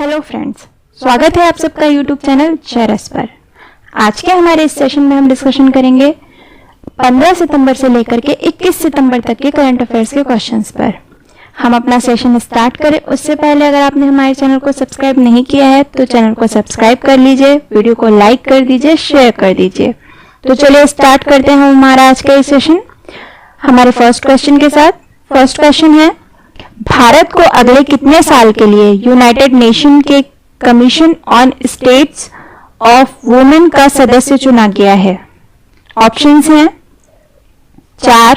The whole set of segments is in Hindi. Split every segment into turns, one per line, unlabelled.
हेलो फ्रेंड्स, स्वागत है आप सबका यूट्यूब चैनल चेरस पर। आज के हमारे इस सेशन में हम डिस्कशन करेंगे 15 सितंबर से लेकर के 21 सितंबर तक के करंट अफेयर्स के क्वेश्चंस पर। हम अपना सेशन स्टार्ट करें उससे पहले अगर आपने हमारे चैनल को सब्सक्राइब नहीं किया है तो चैनल को सब्सक्राइब कर लीजिए, वीडियो को लाइक कर दीजिए, शेयर कर दीजिए। तो चलिए स्टार्ट करते हैं हमारा आज का ये सेशन हमारे फर्स्ट क्वेश्चन के साथ। फर्स्ट क्वेश्चन है, भारत को अगले कितने साल के लिए यूनाइटेड नेशन के commission on states of women का सदस्य चुना गया है? ऑप्शंस हैं 4,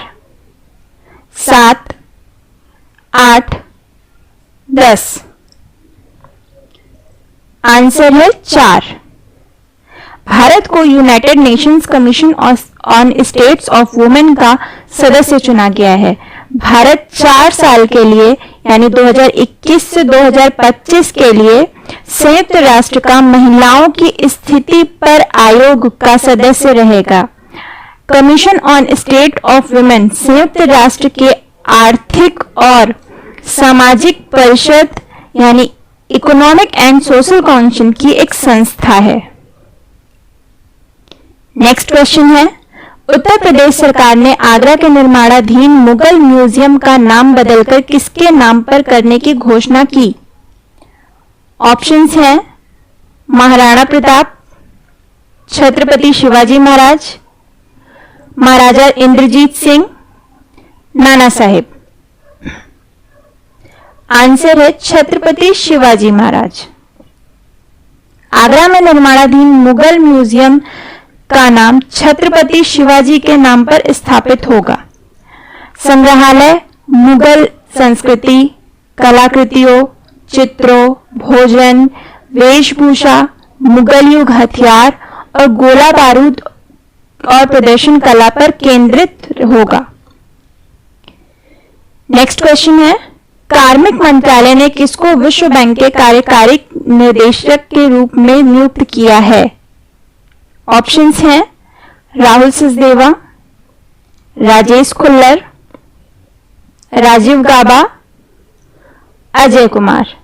7, 8, 10। आंसर है 4। भारत को United Nations commission on states of women का सदस्य चुना गया है। भारत 4 साल के लिए यानी 2021 से 2025 के लिए संयुक्त राष्ट्र का महिलाओं की स्थिति पर आयोग का सदस्य रहेगा। Commission on state of women संयुक्त राष्ट्र के आर्थिक और सामाजिक परिषद यानी इकोनॉमिक एंड सोशल काउंसिल की एक संस्था है। नेक्स्ट क्वेश्चन है, उत्तर प्रदेश सरकार ने आगरा के निर्माणाधीन मुगल म्यूजियम का नाम बदलकर किसके नाम पर करने की घोषणा की? ऑप्शंस हैं महाराणा प्रताप, छत्रपति शिवाजी महाराज, महाराजा इंद्रजीत सिंह, नाना साहेब। आंसर है छत्रपति शिवाजी महाराज। आगरा में निर्माणाधीन मुगल म्यूजियम का नाम छत्रपति शिवाजी के नाम पर स्थापित होगा। संग्रहालय मुगल संस्कृति, कलाकृतियों, चित्रों, भोजन, वेशभूषा, मुगल युग हथियार और गोला बारूद और प्रदर्शन कला पर केंद्रित होगा। नेक्स्ट क्वेश्चन है, कार्मिक मंत्रालय ने किसको विश्व बैंक के कार्यकारी निदेशक के रूप में नियुक्त किया है? ऑप्शंस हैं राहुल सचदेवा, राजेश खुल्लर, राजीव गाबा, अजय कुमार।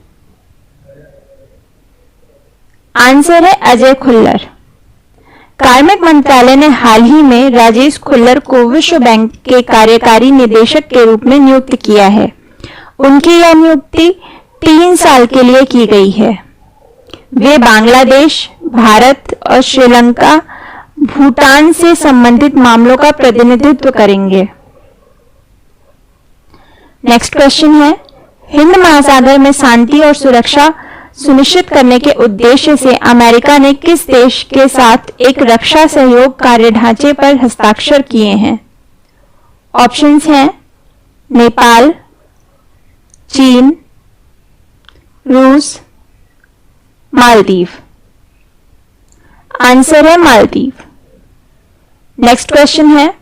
आंसर है अजय खुल्लर। कार्मिक मंत्रालय ने हाल ही में राजेश खुल्लर को विश्व बैंक के कार्यकारी निदेशक के रूप में नियुक्त किया है। उनकी यह नियुक्ति 3 साल के लिए की गई है। वे बांग्लादेश, भारत और श्रीलंका, भूटान से संबंधित मामलों का प्रतिनिधित्व करेंगे। नेक्स्ट क्वेश्चन है, हिंद महासागर में शांति और सुरक्षा सुनिश्चित करने के उद्देश्य से अमेरिका ने किस देश के साथ एक रक्षा सहयोग कार्य ढांचे पर हस्ताक्षर किए हैं? ऑप्शंस हैं नेपाल, चीन, रूस, मालदीव। आंसर है मालदीव। नेक्स्ट क्वेश्चन है,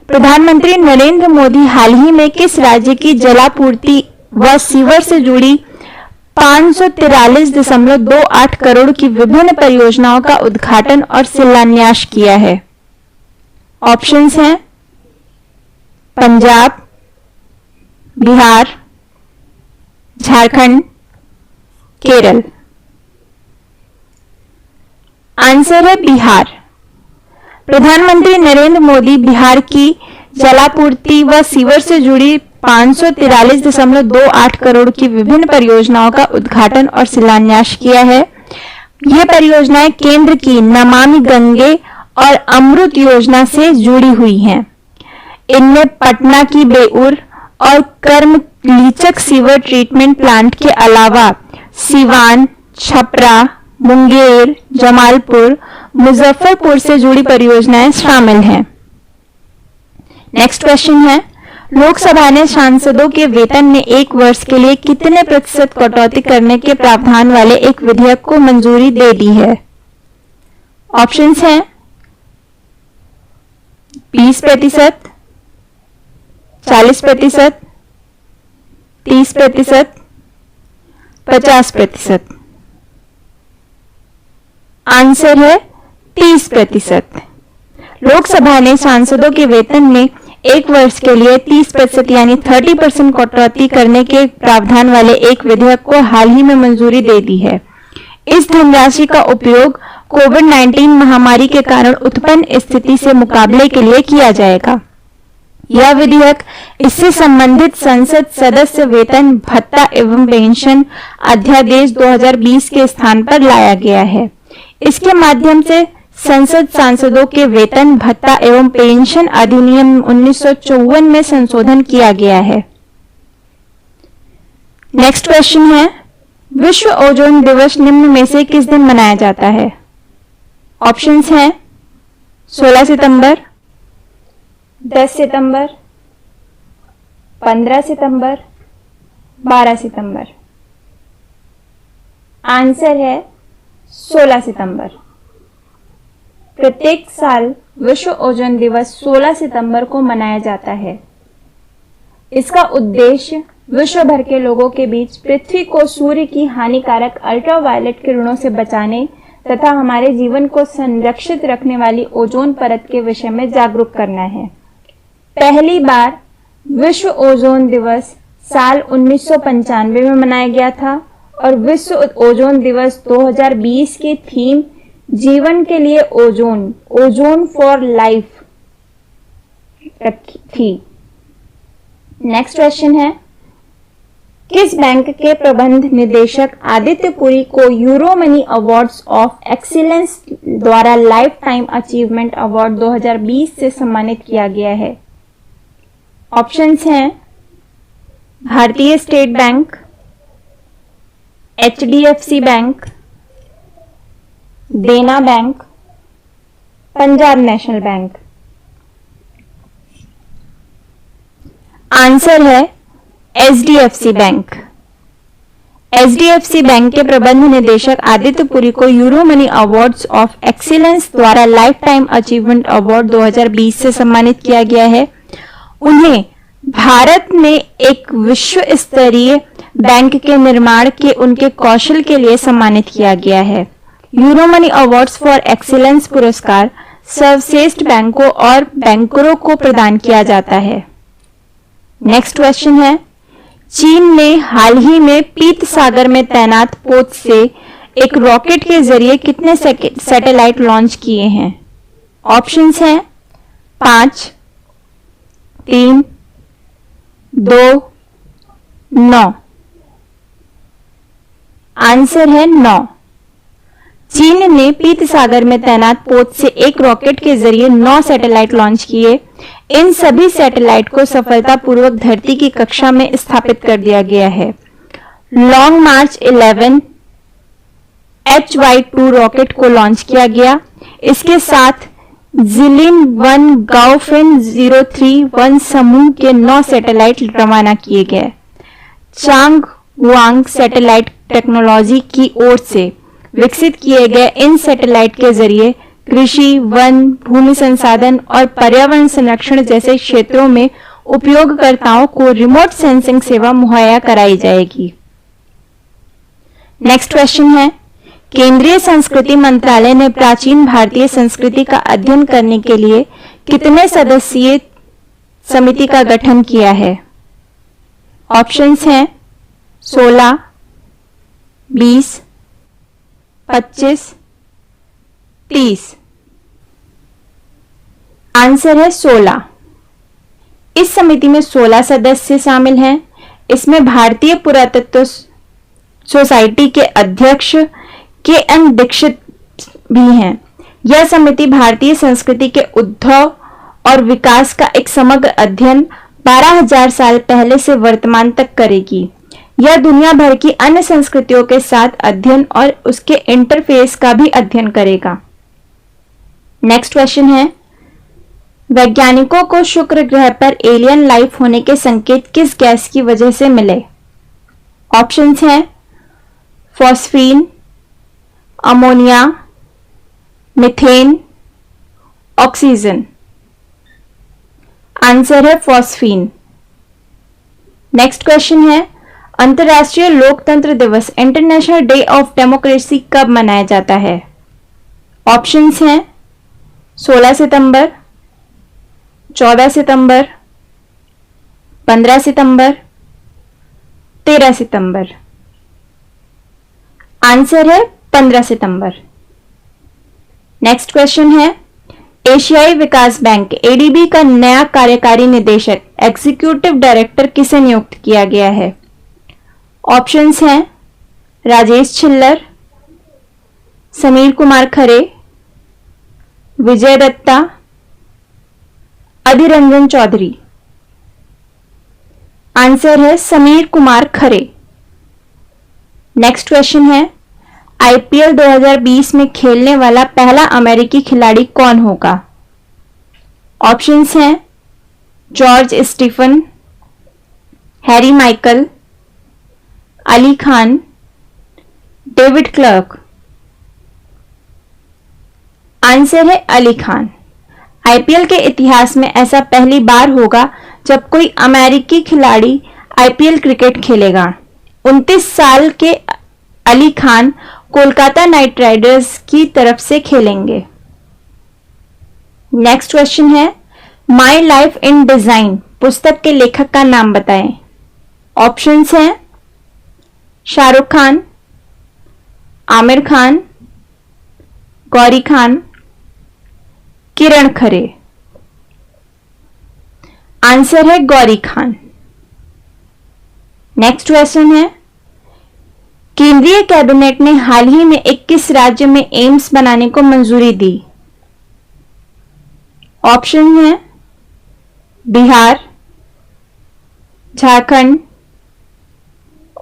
प्रधानमंत्री नरेंद्र मोदी हाल ही में किस राज्य की जलापूर्ति व सीवर से जुड़ी 543.28 करोड़ की विभिन्न परियोजनाओं का उद्घाटन और शिलान्यास किया है? ऑप्शंस हैं पंजाब, बिहार, झारखंड, केरल। आंसर है बिहार। प्रधानमंत्री नरेंद्र मोदी बिहार की जलापूर्ति व सीवर से जुड़ी 543.28 करोड़ की विभिन्न परियोजनाओं का उद्घाटन और शिलान्यास किया है। ये परियोजनाएं केंद्र की नमामि गंगे और अमृत योजना से जुड़ी हुई हैं। इनमें पटना की बेउर और कर्मलीचक सीवर ट्रीटमेंट प्लांट के अलावा सिवान, छपरा, मुंगेर, जमालपुर, मुजफ्फरपुर से जुड़ी परियोजनाएं शामिल हैं। नेक्स्ट क्वेश्चन है, लोकसभा ने सांसदों के वेतन में 1 वर्ष के लिए कितने प्रतिशत कटौती करने के प्रावधान वाले एक विधेयक को मंजूरी दे दी है? ऑप्शंस हैं 20%, 40%, 30%, 50%। आंसर है 30%। लोकसभा ने सांसदों के वेतन में 1 वर्ष के लिए 30% यानी 30% कटौती करने के प्रावधान वाले एक विधेयक को हाल ही में मंजूरी दे दी है। इस धनराशि का उपयोग कोविड-19 महामारी के कारण उत्पन्न स्थिति से मुकाबले के लिए किया जाएगा। यह विधेयक इससे संबंधित संसद सदस्य वेतन भत्ता एवं पेंशन अध्यादेश 2020 के स्थान पर लाया गया है। इसके माध्यम से संसद सांसदों के वेतन भत्ता एवं पेंशन अधिनियम 1954 में संशोधन किया गया है। नेक्स्ट क्वेश्चन है, विश्व ओजोन दिवस निम्न में से किस दिन मनाया जाता है? ऑप्शंस हैं 16 सितंबर, 10 सितंबर, 15 सितंबर, 12 सितंबर। आंसर है 16 सितंबर। प्रत्येक साल विश्व ओजोन दिवस 16 सितंबर को मनाया जाता है। इसका उद्देश्य विश्व भर के लोगों के बीच पृथ्वी को सूर्य की हानिकारक अल्ट्रावायलेट किरणों से बचाने तथा हमारे जीवन को संरक्षित रखने वाली ओजोन परत के विषय में जागरूक करना है। पहली बार विश्व ओजोन दिवस साल 1995 में मनाया गया था और विश्व ओजोन दिवस 2020 की थीम जीवन के लिए ओजोन, ओजोन फॉर लाइफ रखी थी। नेक्स्ट क्वेश्चन है, किस बैंक के प्रबंध निदेशक आदित्य पुरी को euro money awards of excellence द्वारा लाइफ टाइम अचीवमेंट अवार्ड 2020 से सम्मानित किया गया है? ऑप्शंस हैं भारतीय स्टेट बैंक, HDFC बैंक, देना bank, Punjab national bank. Answer है HDFC बैंक। HDFC बैंक के प्रबंध निदेशक आदित्य पुरी को euro money awards of excellence द्वारा लाइफ टाइम अचीवमेंट अवार्ड 2020 से सम्मानित किया गया है। उन्हें भारत में एक विश्व स्तरीय बैंक के निर्माण के उनके कौशल के लिए सम्मानित किया गया है। Euro money awards for excellence पुरस्कार सर्वश्रेष्ठ बैंकों और बैंकरों को प्रदान किया जाता है। नेक्स्ट क्वेश्चन है, चीन ने हाल ही में पीत सागर में तैनात पोत से एक रॉकेट के जरिए कितने सैटेलाइट लॉन्च किए हैं? ऑप्शंस हैं 5, 3, 2, 9। आंसर है 9। चीन ने पीत सागर में तैनात पोत से एक रॉकेट के जरिए 9 सैटेलाइट लॉन्च किए। इन सभी सैटेलाइट को सफलतापूर्वक धरती की कक्षा में स्थापित कर दिया गया है। लॉन्ग मार्च 11 HY-2 रॉकेट को लॉन्च किया गया। इसके साथ जिलिन 1 गाओफिन 031 समूह के 9 सैटेलाइट रवाना किए गए। चांग वांग सैटेलाइट टेक्नोलॉजी की ओर से विकसित किए गए इन सैटेलाइट के जरिए कृषि, वन, भूमि संसाधन और पर्यावरण संरक्षण जैसे क्षेत्रों में उपयोगकर्ताओं को रिमोट सेंसिंग सेवा मुहैया कराई जाएगी। नेक्स्ट क्वेश्चन है, केंद्रीय संस्कृति मंत्रालय ने प्राचीन भारतीय संस्कृति का अध्ययन करने के लिए कितने सदस्यीय समिति का गठन किया है? ऑप्शंस हैं 16, 20, 25, 30। आंसर है 16। इस समिति में 16 सदस्य शामिल हैं। इसमें भारतीय पुरातत्व सोसाइटी के अध्यक्ष KN दीक्षित भी हैं। यह समिति भारतीय संस्कृति के उद्भव और विकास का एक समग्र अध्ययन 12,000 साल पहले से वर्तमान तक करेगी। यह दुनिया भर की अन्य संस्कृतियों के साथ अध्ययन और उसके इंटरफेस का भी अध्ययन करेगा। नेक्स्ट क्वेश्चन है, वैज्ञानिकों को शुक्र ग्रह पर एलियन लाइफ होने के संकेत किस गैस की वजह से मिले? ऑप्शंस हैं phosphine, ammonia, methane, oxygen. Answer है फॉस्फीन। नेक्स्ट क्वेश्चन है, अंतर्राष्ट्रीय लोकतंत्र दिवस इंटरनेशनल डे ऑफ डेमोक्रेसी कब मनाया जाता है? ऑप्शंस हैं 16 सितंबर, 14 सितंबर, 15 सितंबर, 13 सितंबर। आंसर है 15 सितंबर। नेक्स्ट क्वेश्चन है, एशियाई विकास बैंक एडीबी का नया कार्यकारी निदेशक एग्जीक्यूटिव डायरेक्टर किसे नियुक्त किया गया है? ऑप्शंस हैं राजेश छिल्लर, समीर कुमार खरे, विजय दत्ता, अधीर रंजन चौधरी। आंसर है समीर कुमार खरे। नेक्स्ट क्वेश्चन है, आईपीएल 2020 में खेलने वाला पहला अमेरिकी खिलाड़ी कौन होगा? ऑप्शंस हैं George Stephen, Harry Michael, Ali Khan, David Clark. Answer है अली खान। आईपीएल के इतिहास में ऐसा पहली बार होगा जब कोई अमेरिकी खिलाड़ी आईपीएल क्रिकेट खेलेगा। 29 साल के अली खान कोलकाता नाइट राइडर्स की तरफ से खेलेंगे। नेक्स्ट क्वेश्चन है, माई लाइफ इन डिजाइन पुस्तक के लेखक का नाम बताएं। ऑप्शंस हैं शाहरुख खान, आमिर खान, गौरी खान, किरण खरे। आंसर है गौरी खान। नेक्स्ट क्वेश्चन है, केंद्रीय कैबिनेट ने हाल ही में 21 राज्य में एम्स बनाने को मंजूरी दी। ऑप्शन है बिहार, झारखंड,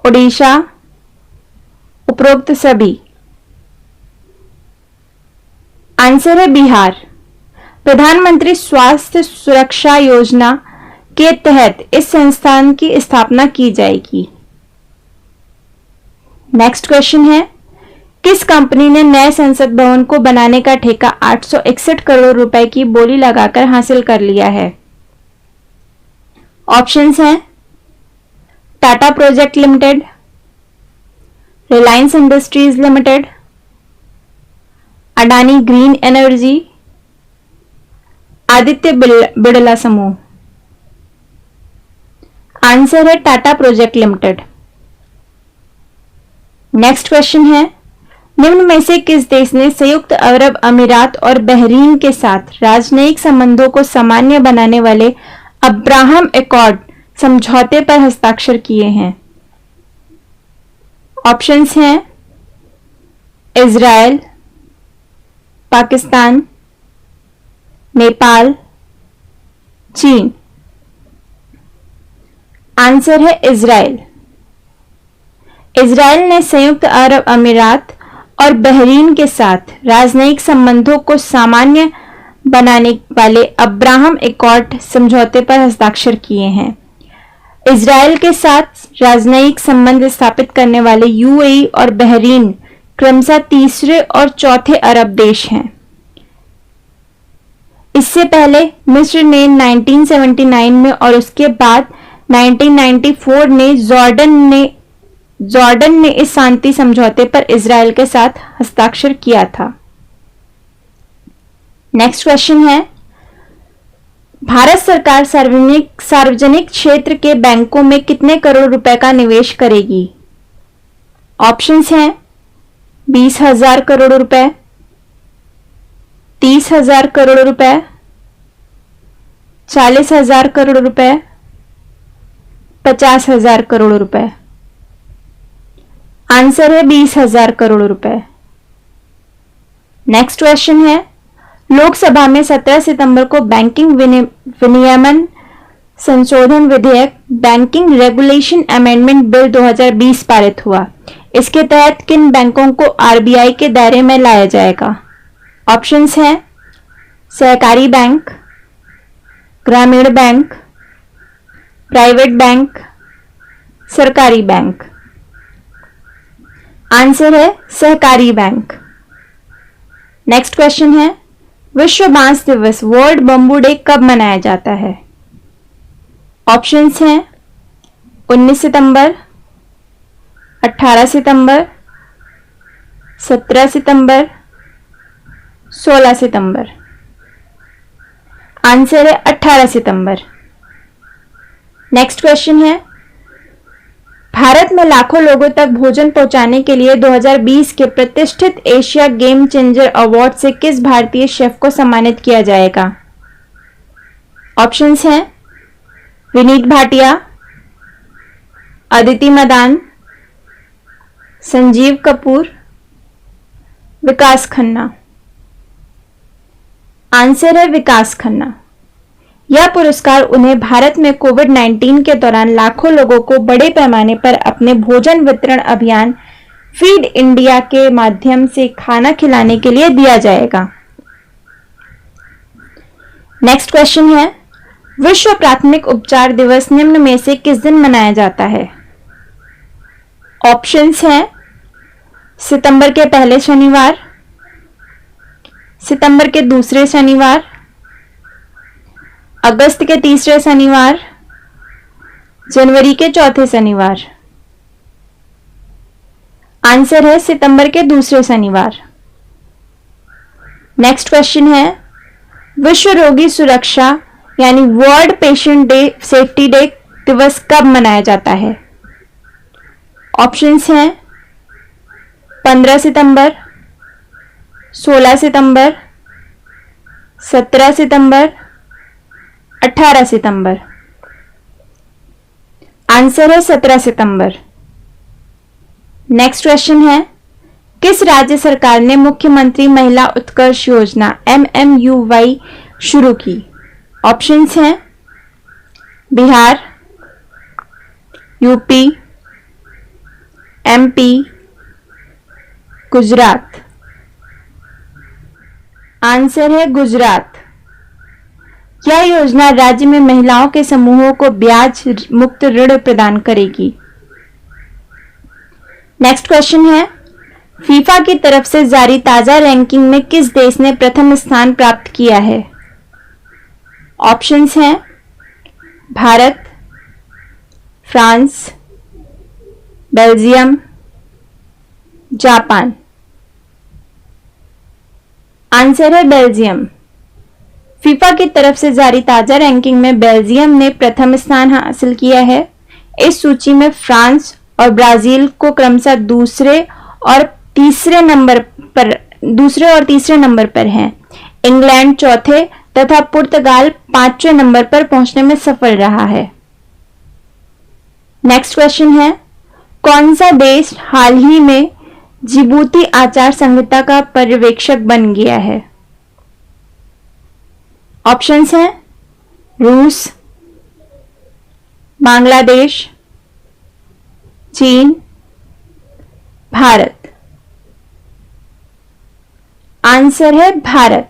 ओडिशा, उपरोक्त सभी। आंसर है बिहार। प्रधानमंत्री स्वास्थ्य सुरक्षा योजना के तहत इस संस्थान की स्थापना की जाएगी। नेक्स्ट क्वेश्चन है, किस कंपनी ने नए संसद भवन को बनाने का ठेका 861 करोड़ रुपए की बोली लगाकर हासिल कर लिया है? ऑप्शंस हैं Tata project limited, Reliance industries limited, Adani green energy, Aditya Birla समूह। आंसर है Tata project limited. Next question है, निम्न में से किस देश ने संयुक्त अरब अमीरात और बहरीन के साथ राजनयिक संबंधों को सामान्य बनाने वाले अब्राहम एकॉर्ड समझौते पर हस्ताक्षर किए हैं? ऑप्शंस हैं इजराइल, पाकिस्तान, नेपाल, चीन। आंसर है इजराइल। इजराइल ने संयुक्त अरब अमीरात और बहरीन के साथ राजनयिक संबंधों को सामान्य बनाने वाले अब्राहम एकॉर्ड समझौते पर हस्ताक्षर किए हैं। इजराइल के साथ राजनयिक संबंध स्थापित करने वाले यूएई और बहरीन क्रमशः तीसरे और चौथे अरब देश हैं। इससे पहले मिस्र ने 1979 में और उसके बाद 1994 में जॉर्डन ने इस शांति समझौते पर इजराइल के साथ हस्ताक्षर किया था। नेक्स्ट क्वेश्चन है, भारत सरकार सार्वजनिक क्षेत्र के बैंकों में कितने करोड़ रुपए का निवेश करेगी? ऑप्शंस हैं 20,000 करोड़ रुपए, 30,000 करोड़ रुपए, 40,000 करोड़ रुपए, 50,000 करोड़ रुपए। आंसर है 20,000 करोड़ रुपए। नेक्स्ट क्वेश्चन है, लोकसभा में 17 सितंबर को बैंकिंग विनियमन संशोधन विधेयक बैंकिंग रेगुलेशन अमेंडमेंट बिल 2020 पारित हुआ। इसके तहत किन बैंकों को आरबीआई के दायरे में लाया जाएगा? ऑप्शंस हैं सहकारी बैंक, ग्रामीण बैंक, प्राइवेट बैंक, सरकारी बैंक। आंसर है सहकारी बैंक। नेक्स्ट क्वेश्चन है, विश्व बांस दिवस वर्ल्ड बंबू डे कब मनाया जाता है? ऑप्शंस हैं 19 सितंबर, 18 सितंबर, 17 सितंबर, 16 सितंबर। आंसर है 18 सितंबर। नेक्स्ट क्वेश्चन है, भारत में लाखों लोगों तक भोजन पहुंचाने के लिए 2020 के प्रतिष्ठित एशिया गेम चेंजर अवार्ड से किस भारतीय शेफ को सम्मानित किया जाएगा? ऑप्शंस हैं विनीत भाटिया, अदिति मदान, संजीव कपूर, विकास खन्ना। आंसर है विकास खन्ना। यह पुरस्कार उन्हें भारत में कोविड-19 के दौरान लाखों लोगों को बड़े पैमाने पर अपने भोजन वितरण अभियान फीड इंडिया के माध्यम से खाना खिलाने के लिए दिया जाएगा। नेक्स्ट क्वेश्चन है, विश्व प्राथमिक उपचार दिवस निम्न में से किस दिन मनाया जाता है? ऑप्शंस हैं सितंबर के पहले शनिवार, सितंबर के दूसरे शनिवार, अगस्त के तीसरे शनिवार, जनवरी के चौथे शनिवार। आंसर है सितंबर के दूसरे शनिवार। नेक्स्ट क्वेश्चन है, विश्व रोगी सुरक्षा यानी world patient day safety day दिवस कब मनाया जाता है? ऑप्शंस हैं 15 सितंबर, 16 सितंबर, 17 सितंबर, 18 सितंबर। आंसर है 17 सितंबर। नेक्स्ट क्वेश्चन है, किस राज्य सरकार ने मुख्यमंत्री महिला उत्कर्ष योजना MMUY शुरू की? ऑप्शंस हैं Bihar, UP, MP, Gujarat. Answer है गुजरात। यह योजना राज्य में महिलाओं के समूहों को ब्याज मुक्त ऋण प्रदान करेगी। नेक्स्ट क्वेश्चन है, फीफा की तरफ से जारी ताजा रैंकिंग में किस देश ने प्रथम स्थान प्राप्त किया है? ऑप्शंस हैं Bharat, France, Belgium, Japan. Answer है बेल्जियम। फीफा की तरफ से जारी ताजा रैंकिंग में बेल्जियम ने प्रथम स्थान हासिल किया है। इस सूची में फ्रांस और ब्राजील को क्रमशः दूसरे और तीसरे नंबर पर हैं। इंग्लैंड चौथे तथा पुर्तगाल 5वें नंबर पर पहुंचने में सफल रहा है। नेक्स्ट क्वेश्चन है, कौन सा देश हाल ही में जिबूती आचार संहिता का पर्यवेक्षक बन गया है? ऑप्शंस हैं रूस, बांग्लादेश, चीन, भारत। आंसर है भारत।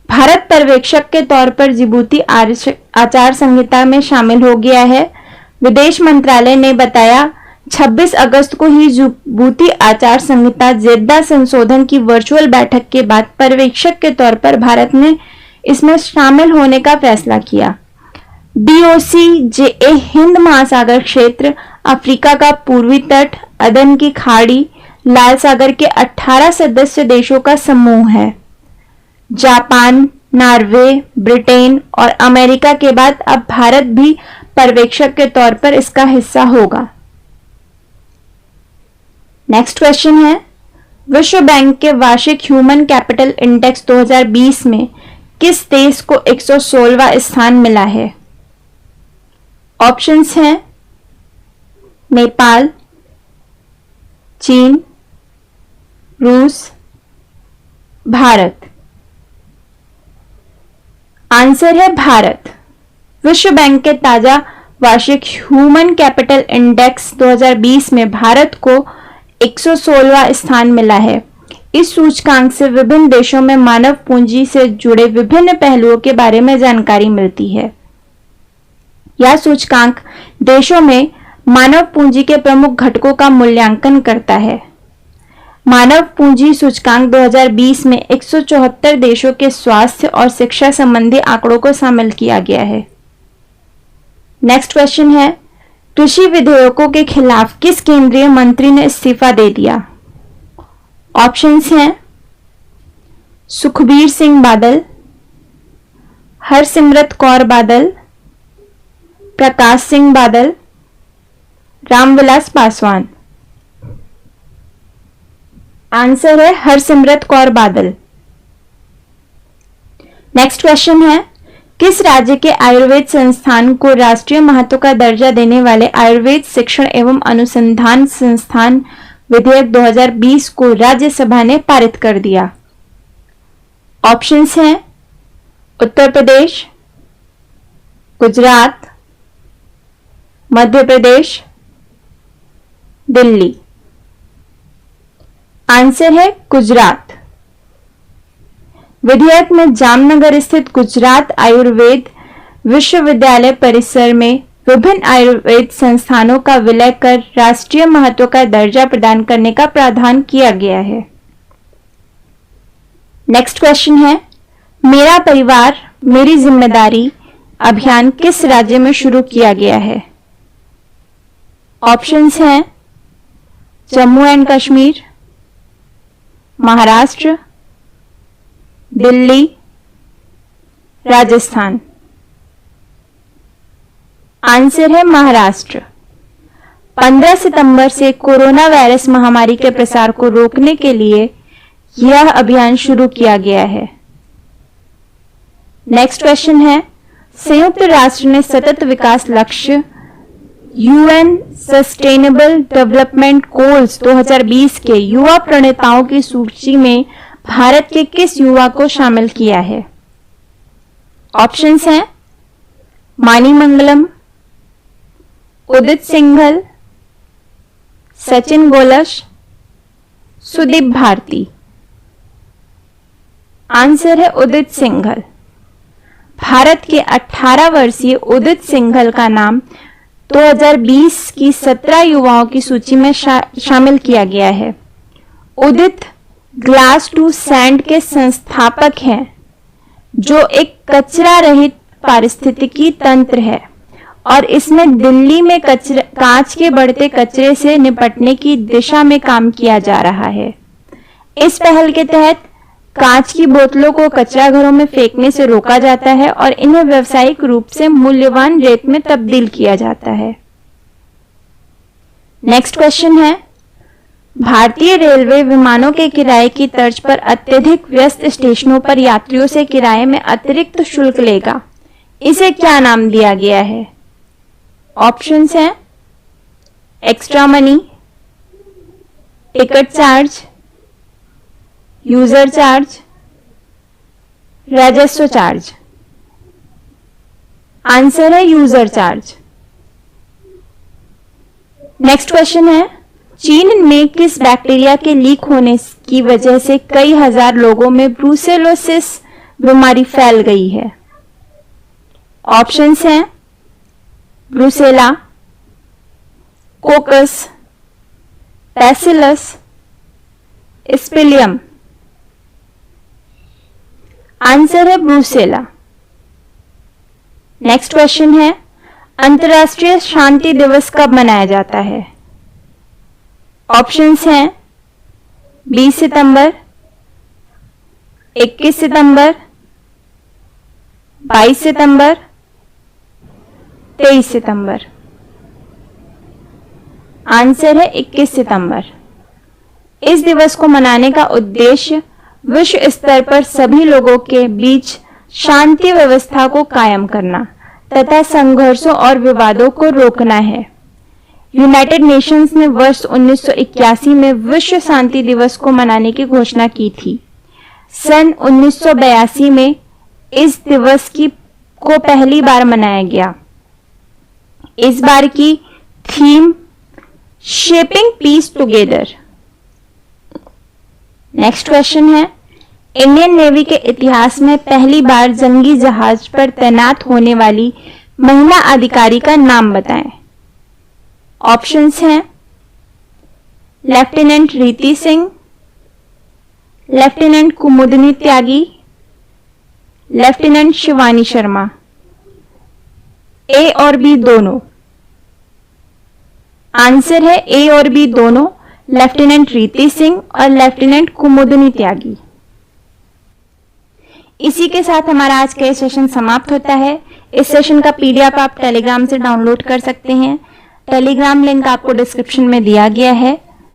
भारत पर्यवेक्षक के तौर पर जिबूती आचार संहिता में शामिल हो गया है। विदेश मंत्रालय ने बताया 26 अगस्त को ही जिबूती आचार संहिता जेद्दा संशोधन की वर्चुअल बैठक के बाद पर्यवेक्षक के तौर पर भारत ने इसमें शामिल होने का फैसला किया। DOCJA हिंद महासागर क्षेत्र, अफ्रीका का पूर्वी तट, अदन की खाड़ी, लाल सागर के 18 सदस्य देशों का समूह है। जापान, नॉर्वे, ब्रिटेन और अमेरिका के बाद अब भारत भी पर्यवेक्षक के तौर पर इसका हिस्सा होगा। नेक्स्ट क्वेश्चन है, विश्व बैंक के वार्षिक ह्यूमन कैपिटल इंडेक्स 2020 में किस देश को 116वां स्थान मिला है? ऑप्शंस हैं नेपाल, चीन, रूस, भारत। आंसर है भारत। विश्व बैंक के ताजा वार्षिक ह्यूमन कैपिटल इंडेक्स 2020 में भारत को 116वां स्थान मिला है। इस सूचकांक से विभिन्न देशों में मानव पूंजी से जुड़े विभिन्न पहलुओं के बारे में जानकारी मिलती है। यह सूचकांक देशों में मानव पूंजी के प्रमुख घटकों का मूल्यांकन करता है। मानव पूंजी सूचकांक 2020 में 174 देशों के स्वास्थ्य और शिक्षा संबंधी आंकड़ों को शामिल किया गया है। नेक्स्ट क्वेश्चन है, कृषि विधेयकों के खिलाफ किस केंद्रीय मंत्री ने इस्तीफा दे दिया? ऑप्शंस हैं सुखबीर सिंह बादल, हरसिमरत कौर बादल, प्रकाश सिंह बादल, रामविलास पासवान। आंसर है हरसिमरत कौर बादल। नेक्स्ट क्वेश्चन है, किस राज्य के आयुर्वेद संस्थान को राष्ट्रीय महत्व का दर्जा देने वाले आयुर्वेद शिक्षण एवं अनुसंधान संस्थान विधेयक 2020 को राज्यसभा ने पारित कर दिया? ऑप्शंस हैं उत्तर प्रदेश, गुजरात, मध्य प्रदेश, दिल्ली। आंसर है गुजरात। विधेयक में जामनगर स्थित गुजरात आयुर्वेद विश्वविद्यालय परिसर में विभिन्न आयुर्वेद संस्थानों का विलय कर राष्ट्रीय महत्व का दर्जा प्रदान करने का प्रावधान किया गया है। नेक्स्ट क्वेश्चन है, मेरा परिवार मेरी जिम्मेदारी अभियान किस राज्य में शुरू किया गया है? ऑप्शंस हैं जम्मू एंड कश्मीर, महाराष्ट्र, दिल्ली, राजस्थान। आंसर है महाराष्ट्र। 15 सितंबर से कोरोना वायरस महामारी के प्रसार को रोकने के लिए यह अभियान शुरू किया गया है। नेक्स्ट क्वेश्चन है, संयुक्त राष्ट्र ने सतत विकास लक्ष्य यूएन सस्टेनेबल डेवलपमेंट गोल्स 2020 के युवा प्रणेताओं की सूची में भारत के किस युवा को शामिल किया है? ऑप्शंस हैं मानी मंगलम, उदित सिंघल, सचिन गोलश, सुदीप भारती। आंसर है उदित सिंघल। भारत के 18 वर्षीय उदित सिंघल का नाम 2020 की 17 युवाओं की सूची में शामिल किया गया है। उदित ग्लास टू सैंड के संस्थापक हैं, जो एक कचरा रहित पारिस्थितिकी तंत्र है और इसमें दिल्ली में कांच के बढ़ते कचरे से निपटने की दिशा में काम किया जा रहा है। इस पहल के तहत कांच की बोतलों को कचरा घरों में फेंकने से रोका जाता है और इन्हें व्यावसायिक रूप से मूल्यवान रेत में तब्दील किया जाता है। नेक्स्ट क्वेश्चन है, भारतीय रेलवे विमानों के किराए की तर्ज पर अत्यधिक व्यस्त स्टेशनों पर यात्रियों से किराए में अतिरिक्त शुल्क लेगा। इसे क्या नाम दिया गया है? ऑप्शंस हैं extra money, ticket charge, user charge, राजस्व चार्ज। आंसर है यूजर चार्ज। नेक्स्ट क्वेश्चन है, चीन में किस बैक्टीरिया के लीक होने की वजह से कई हजार लोगों में ब्रूसेलोसिस बीमारी फैल गई है? ऑप्शंस हैं ब्रूसेला, कोकस, बैसिलस, स्पिलियम। आंसर है ब्रूसेला। नेक्स्ट क्वेश्चन है, अंतर्राष्ट्रीय शांति दिवस कब मनाया जाता है? ऑप्शंस हैं 20 सितंबर, 21 सितंबर, 22 सितंबर, 23 सितंबर। आंसर है 21 सितंबर। इस दिवस को मनाने का उद्देश्य विश्व स्तर पर सभी लोगों के बीच शांति व्यवस्था को कायम करना तथा संघर्षों और विवादों को रोकना है। यूनाइटेड नेशंस ने वर्ष 1981 में विश्व शांति दिवस को मनाने की घोषणा की थी। सन 1982 में इस दिवस को पहली बार मनाया गया। इस बार की theme shaping peace together. Next question है, इंडियन नेवी के इतिहास में पहली बार जंगी जहाज पर तैनात होने वाली महिला अधिकारी का नाम बताएं। ऑप्शंस हैं लेफ्टिनेंट रीति सिंह, लेफ्टिनेंट कुमुदनी त्यागी, लेफ्टिनेंट शिवानी शर्मा। ए और बी दोनों। आंसर है ए और बी दोनों, लेफ्टिनेंट रीति सिंह और लेफ्टिनेंट कुमुदनी त्यागी। इसी के साथ हमारा आज का ये सेशन समाप्त होता है। इस सेशन का पीडीएफ आप टेलीग्राम से डाउनलोड कर सकते हैं। टेलीग्राम लिंक आपको डिस्क्रिप्शन में दिया गया है।